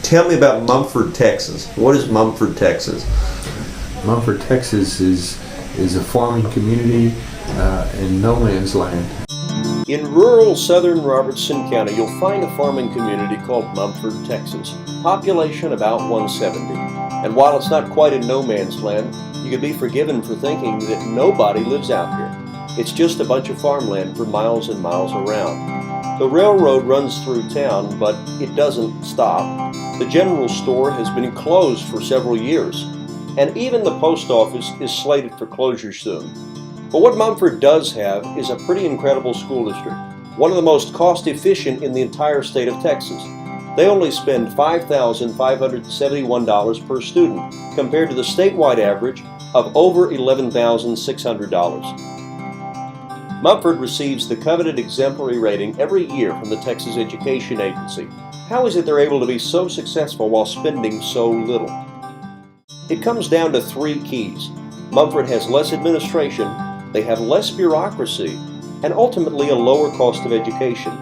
Tell me about Mumford, Texas. What is Mumford, Texas? Mumford, Texas is a farming community in no man's land. In rural southern Robertson County, you'll find a farming community called Mumford, Texas. Population about 170. And while it's not quite in no man's land, you can be forgiven for thinking that nobody lives out here. It's just a bunch of farmland for miles and miles around. The railroad runs through town, but it doesn't stop. The general store has been closed for several years, and even the post office is slated for closure soon. But what Mumford does have is a pretty incredible school district, one of the most cost-efficient in the entire state of Texas. They only spend $5,571 per student, compared to the statewide average of over $11,600. Mumford receives the coveted exemplary rating every year from the Texas Education Agency. How is it they're able to be so successful while spending so little? It comes down to three keys. Mumford has less administration, they have less bureaucracy, and ultimately a lower cost of education.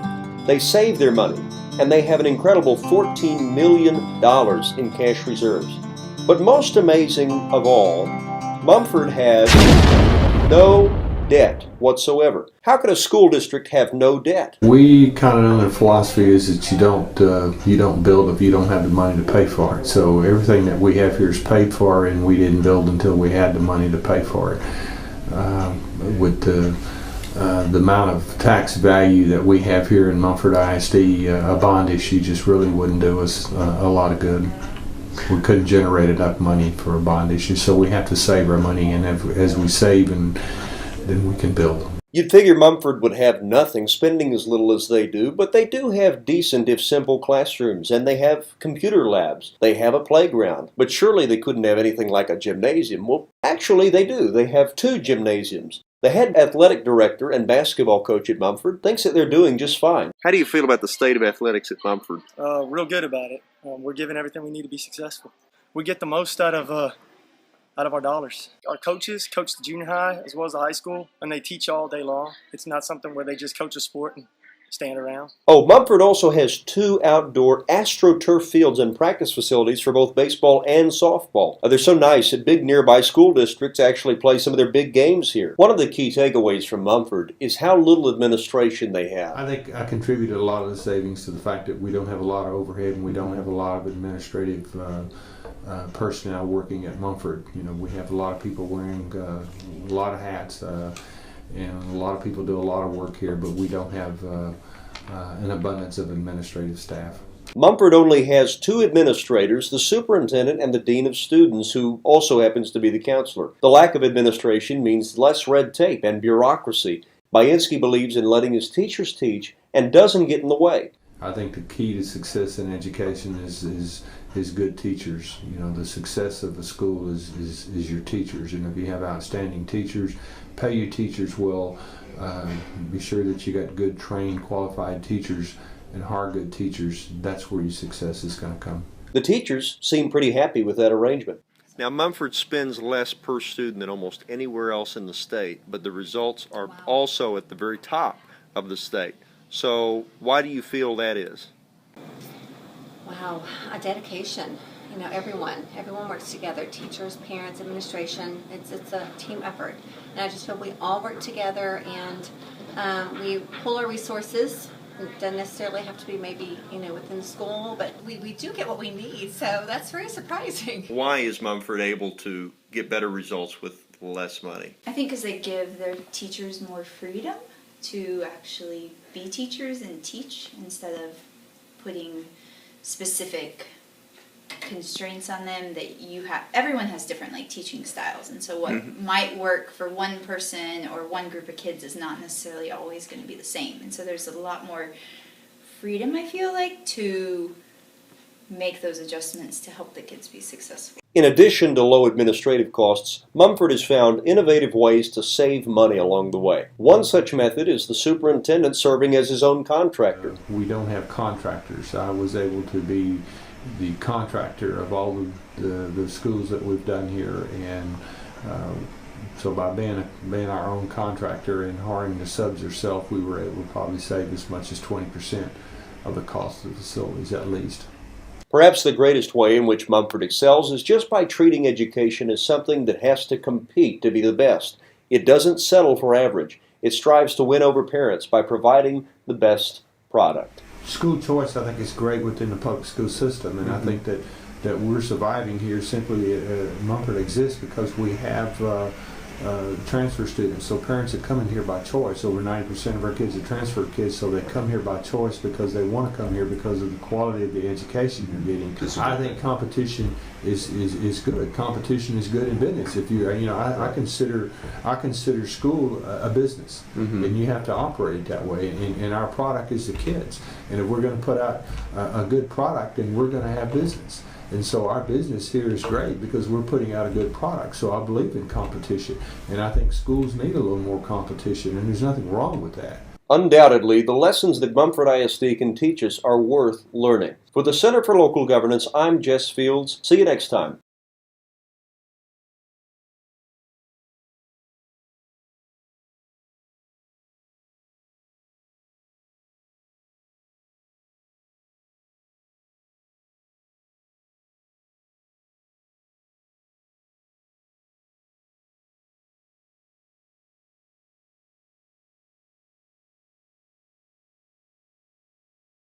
They save their money, and they have an incredible $14 million in cash reserves. But most amazing of all, Mumford has no debt whatsoever. How could a school district have no debt? We kind of know their philosophy is that you don't build if you don't have the money to pay for it. So everything that we have here is paid for, and we didn't build until we had the money to pay for it. With the amount of tax value that we have here in Mumford ISD, a bond issue just really wouldn't do us a lot of good. We couldn't generate enough money for a bond issue, so we have to save our money, and as we save, and then we can build. You'd figure Mumford would have nothing, spending as little as they do, but they do have decent, if simple, classrooms, and they have computer labs. They have a playground, but surely they couldn't have anything like a gymnasium. Well, actually they do. They have 2 gymnasiums. The head athletic director and basketball coach at Mumford thinks that they're doing just fine. How do you feel about the state of athletics at Mumford? Real good about it. We're giving everything we need to be successful. We get the most out of our dollars. Our coaches coach the junior high as well as the high school, and they teach all day long. It's not something where they just coach a sport and stand around. Oh, Mumford also has 2 outdoor AstroTurf fields and practice facilities for both baseball and softball. They're so nice that big nearby school districts actually play some of their big games here. One of the key takeaways from Mumford is how little administration they have. I think I contributed a lot of the savings to the fact that we don't have a lot of overhead and we don't have a lot of administrative personnel working at Mumford. You know, we have a lot of people wearing a lot of hats, and a lot of people do a lot of work here, but we don't have an abundance of administrative staff. Mumford only has 2 administrators, the superintendent and the dean of students, who also happens to be the counselor. The lack of administration means less red tape and bureaucracy. Bainski believes in letting his teachers teach and doesn't get in the way. I think the key to success in education is good teachers. You know, the success of a school is your teachers, and if you have outstanding teachers, pay your teachers well. Be sure that you got good, trained, qualified teachers, and hire good teachers. That's where your success is going to come. The teachers seem pretty happy with that arrangement. Now, Mumford spends less per student than almost anywhere else in the state, but the results are also at the very top of the state. So why do you feel that is? Wow, a dedication. You know, everyone works together, teachers, parents, administration. It's a team effort. And I just feel we all work together, and we pull our resources. It doesn't necessarily have to be maybe, within the school, but we do get what we need, so that's very surprising. Why is Mumford able to get better results with less money? I think because they give their teachers more freedom to actually be teachers and teach, instead of putting specific constraints on them that everyone has different teaching styles, and so what might work for one person or one group of kids is not necessarily always going to be the same, and so there's a lot more freedom, I feel like, to make those adjustments to help the kids be successful. In addition to low administrative costs, Mumford has found innovative ways to save money along the way. One such method is the superintendent serving as his own contractor. We don't have contractors. I was able to be the contractor of all the schools that we've done here, and so by being our own contractor and hiring the subs ourselves, we were able to probably save as much as 20% of the cost of the facilities at least. Perhaps the greatest way in which Mumford excels is just by treating education as something that has to compete to be the best. It doesn't settle for average. It strives to win over parents by providing the best product. School choice, I think, is great within the public school system, and I think that we're surviving here simply. Mumford exists because we have transfer students, so parents that come in here by choice. Over 90% of our kids are transfer kids, so they come here by choice because they want to come here because of the quality of the education you're getting. I think competition is good. Competition is good in business. If I consider school a business, and you have to operate that way. And our product is the kids. And if we're going to put out a good product, then we're going to have business. And so our business here is great because we're putting out a good product. So I believe in competition. And I think schools need a little more competition, and there's nothing wrong with that. Undoubtedly, the lessons that Mumford ISD can teach us are worth learning. For the Center for Local Governance, I'm Jess Fields. See you next time.